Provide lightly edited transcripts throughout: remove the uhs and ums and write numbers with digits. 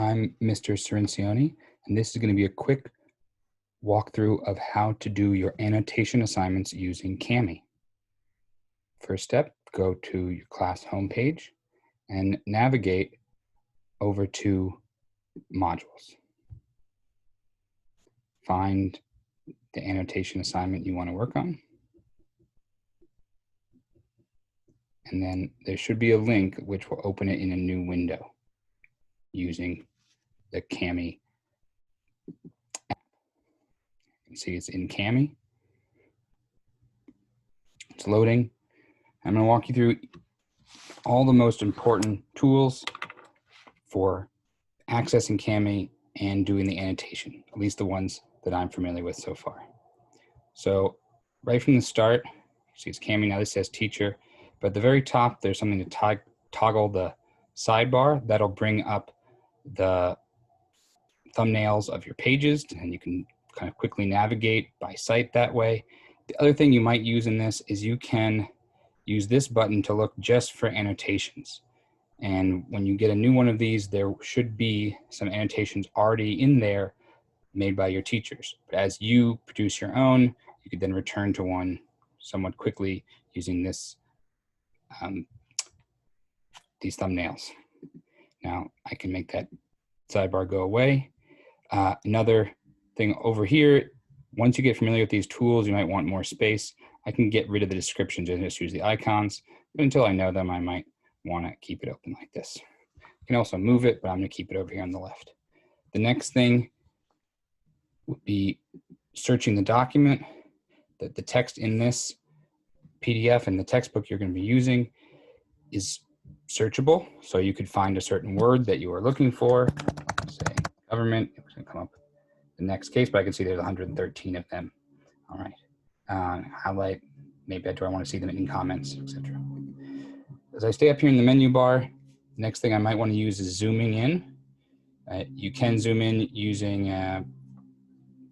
I'm Mr. Cirincione, and this is going to be a quick walkthrough of how to do your annotation assignments using Cami. First step, go to your class homepage and navigate over to modules. Find the annotation assignment you want to work on. And then there should be a link which will open it in a new window using the Cami app. You can see it's in Cami. It's loading. I'm going to walk you through all the most important tools for accessing Cami and doing the annotation, at least the ones that I'm familiar with so far. So right from the start, you see it's Cami. Now this says teacher, but at the very top, there's something to toggle the sidebar. That'll bring up the thumbnails of your pages, and you can kind of quickly navigate by site that way. The other thing you might use in this is you can use this button to look just for annotations. And when you get a new one of these, there should be some annotations already in there made by your teachers. But as you produce your own, you could then return to one somewhat quickly using this, these thumbnails. Now I can make that sidebar go away. Another thing over here, once you get familiar with these tools, you might want more space. I can get rid of the descriptions and just use the icons, but until I know them, I might want to keep it open like this. You can also move it, but I'm going to keep it over here on the left. The next thing would be searching the document. The text in this PDF and the textbook you're going to be using is searchable. So you could find a certain word that you are looking for, say government. It's going to come up the next case, but I can see there's 113 of them. All right. Highlight, maybe do I want to see them in comments, etc. As I stay up here in the menu bar, the next thing I might want to use is zooming in. You can zoom in using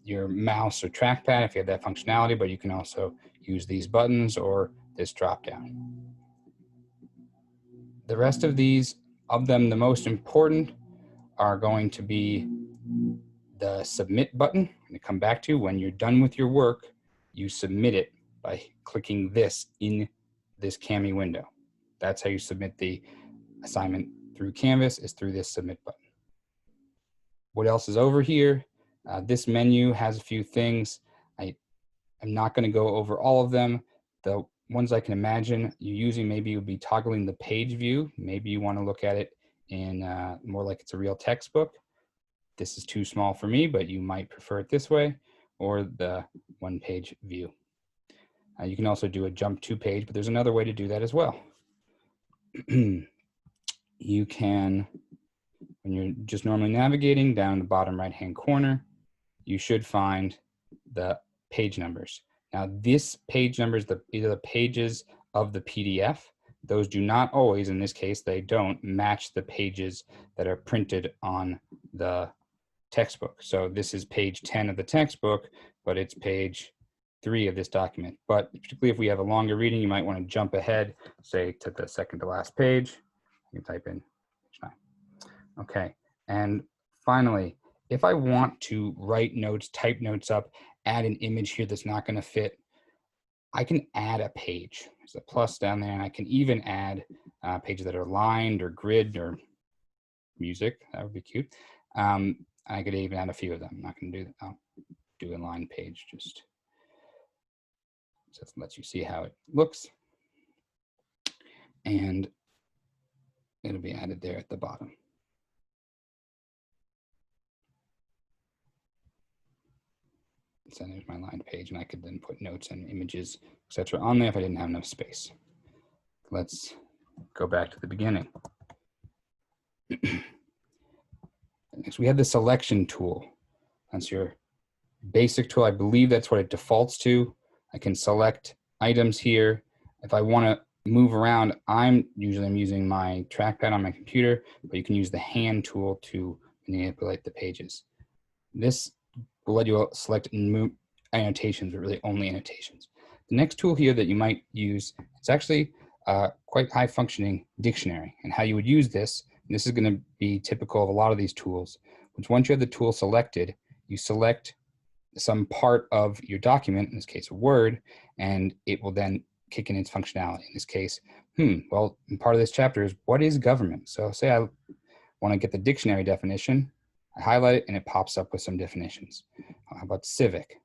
your mouse or trackpad if you have that functionality, but you can also use these buttons or this drop down. The rest of these, the most important are going to be the submit button. I'm going to come back to when you're done with your work, you submit it by clicking this in this Cami window. That's how you submit the assignment through Canvas, is through this submit button. What else is over here? This menu has a few things. I'm not going to go over all of them. The ones I can imagine you using, maybe you'll be toggling the page view. Maybe you want to look at it in more like it's a real textbook. This is too small for me, but you might prefer it this way, or the one-page view. You can also do a jump to page, but there's another way to do that as well. You can, when you're just normally navigating down in the bottom right-hand corner, you should find the page numbers. Now, this page numbers, either the pages of the PDF, those do not always, in this case, they don't match the pages that are printed on the textbook. So this is page 10 of the textbook, but it's page 3 of this document. But particularly if we have a longer reading, you might want to jump ahead, say to the second to last page. You can type in page 9. Okay, and finally, if I want to write notes, type notes up, add an image here that's not going to fit, I can add a page. There's a plus down there, and I can even add pages that are lined or grid or music. That would be cute. I could even add a few of them. I'm not going to do that. I'll do a line page just so it lets you see how it looks. And it'll be added there at the bottom. So there's my line page, and I could then put notes and images, etc. on there if I didn't have enough space. Let's go back to the beginning. Next, we have the selection tool. That's your basic tool. I believe that's what it defaults to. I can select items here. If I want to move around, I'm using my trackpad on my computer, but you can use the hand tool to manipulate the pages. This will let you select annotations, but really only annotations. The next tool here that you might use, it's actually quite high functioning dictionary. And how you would use this this is going to be typical of a lot of these tools, which once you have the tool selected, you select some part of your document, in this case, a word, and it will then kick in its functionality. In this case, well, part of this chapter is what is government? So say I want to get the dictionary definition, I highlight it and it pops up with some definitions. How about civic?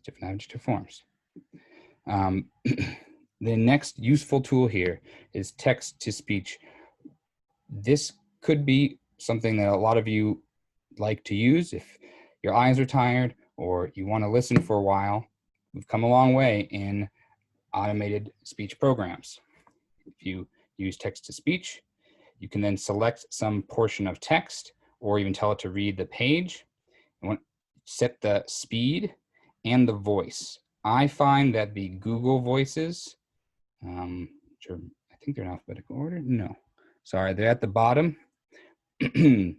Different adjective forms. The next useful tool here is text-to-speech. This could be something that a lot of you like to use if your eyes are tired or you want to listen for a while. We've come a long way in automated speech programs. If you use text-to-speech, you can then select some portion of text or even tell it to read the page. And set the speed and the voice. I find that the Google voices, which are, I think they're in alphabetical order. No, sorry, they're at the bottom. And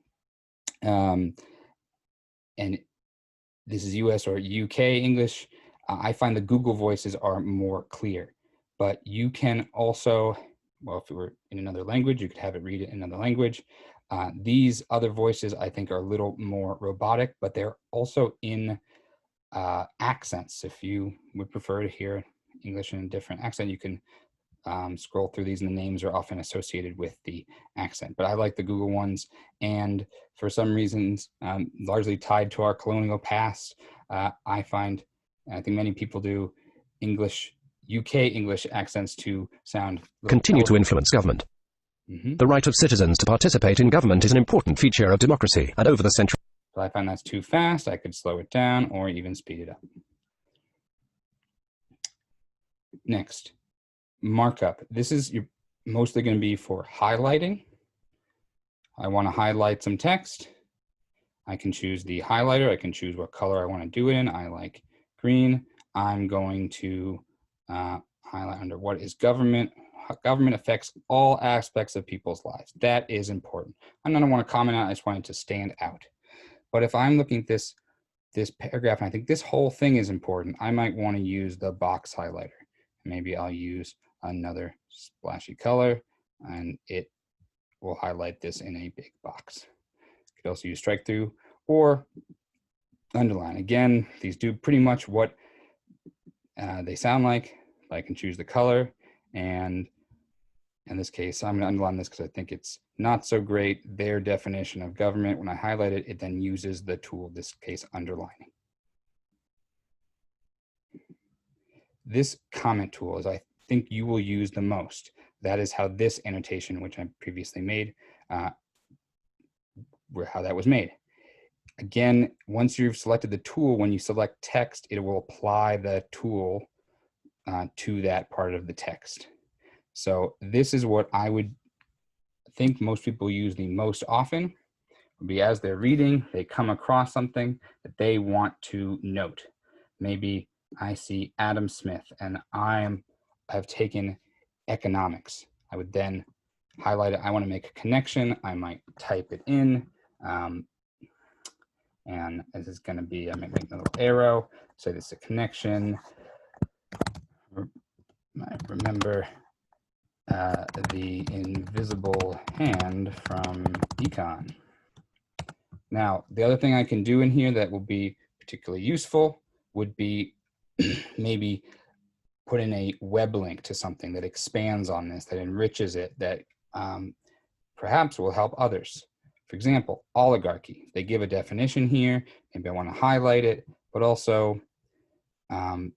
this is US or UK English. I find the Google voices are more clear, but you can also, well, if it were in another language, you could have it read it in another language. These other voices, I think, are a little more robotic, but they're also in accents. If you would prefer to hear English in a different accent, you can scroll through these, and the names are often associated with the accent. But I like the Google ones, and for some reasons, largely tied to our colonial past, I find, and I think many people do, UK English accents to sound continue to influence government. The right of citizens to participate in government is an important feature of democracy, and over the centuries. If I find that's too fast, I could slow it down or even speed it up. Next, markup. This is mostly going to be for highlighting. I want to highlight some text. I can choose the highlighter. I can choose what color I want to do it in. I like green. I'm going to highlight under what is government. Government affects all aspects of people's lives. That is important. I don't want to comment on it. I just want it to stand out. But if I'm looking at this paragraph, and I think this whole thing is important, I might want to use the box highlighter. Maybe I'll use another splashy color, and it will highlight this in a big box. You could also use Strikethrough or Underline. Again, these do pretty much what they sound like. I can choose the color, and in this case, I'm going to underline this because I think it's not so great. Their definition of government, when I highlight it, it then uses the tool, in this case, underlining. This comment tool is, I think, you will use the most. That is how this annotation, which I previously made, how that was made. Again, once you've selected the tool, when you select text, it will apply the tool to that part of the text. So this is what I would think most people use the most often. Would be as they're reading, they come across something that they want to note. Maybe I see Adam Smith and I've taken economics. I would then highlight it. I want to make a connection. I might type it in. And this is going to be, I might make a little arrow, say this is a connection. I remember the invisible hand from econ. Now, the other thing I can do in here that will be particularly useful would be maybe put in a web link to something that expands on this, that enriches it, that perhaps will help others. For example, oligarchy. They give a definition here. Maybe I want to highlight it, but also when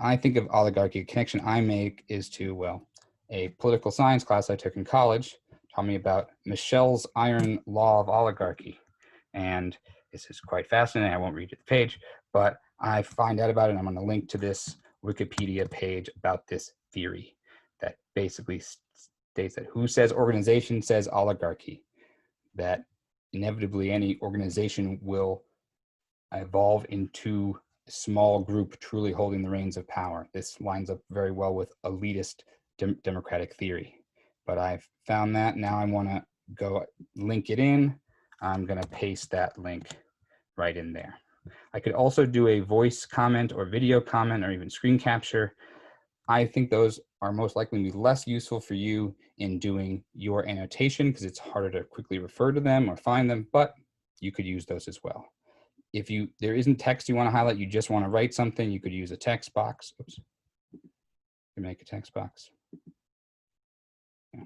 I think of oligarchy, a connection I make is to, well, a political science class I took in college taught me about Michel's iron law of oligarchy. And this is quite fascinating. I won't read the page, but I find out about it, and I'm going to link to this Wikipedia page about this theory that basically states that who says organization says oligarchy, that inevitably any organization will evolve into a small group truly holding the reins of power. This lines up very well with elitist democratic theory. But I've found that. Now I want to go link it in. I'm going to paste that link right in there. I could also do a voice comment or video comment or even screen capture. I think those are most likely to be less useful for you in doing your annotation because it's harder to quickly refer to them or find them, but you could use those as well. If there isn't text you want to highlight, you just want to write something, you could use a text box. Oops. You make a text box. Yeah.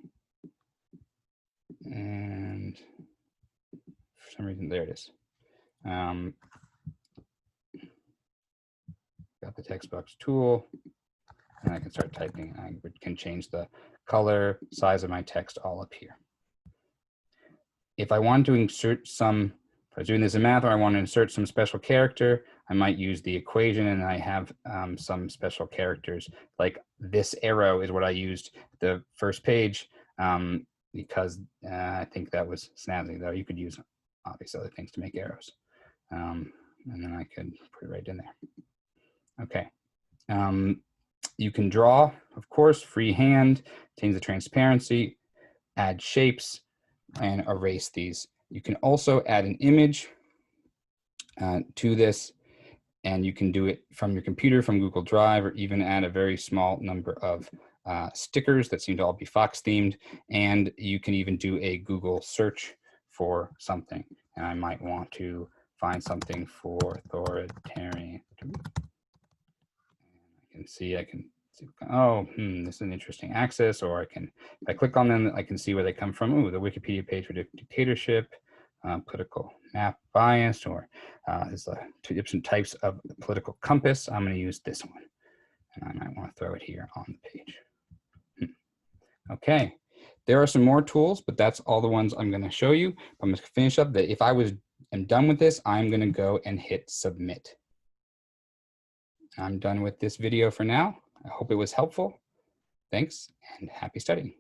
And for some reason, there it is. Got the text box tool, and I can start typing. I can change the color, size of my text all up here. If I want to insert some, if I was doing this in math or I want to insert some special character, I might use the equation, and I have some special characters. Like this arrow is what I used the first page because I think that was snazzy, though you could use obvious other things to make arrows. And then I could put it right in there. Okay. You can draw, of course, freehand, change the transparency, add shapes, and erase these. You can also add an image to this, and you can do it from your computer, from Google Drive, or even add a very small number of stickers that seem to all be Fox themed. And you can even do a Google search for something. And I might want to find something for authoritarian. I can see, oh, this is an interesting axis, or if I click on them, I can see where they come from. Ooh, the Wikipedia page for dictatorship, political map bias, or there's two different types of political compass. I'm going to use this one, and I might want to throw it here on the page. Okay, there are some more tools, but that's all the ones I'm going to show you. I'm going to finish up that if I am done with this, I'm going to go and hit submit. I'm done with this video for now. I hope it was helpful. Thanks and happy studying.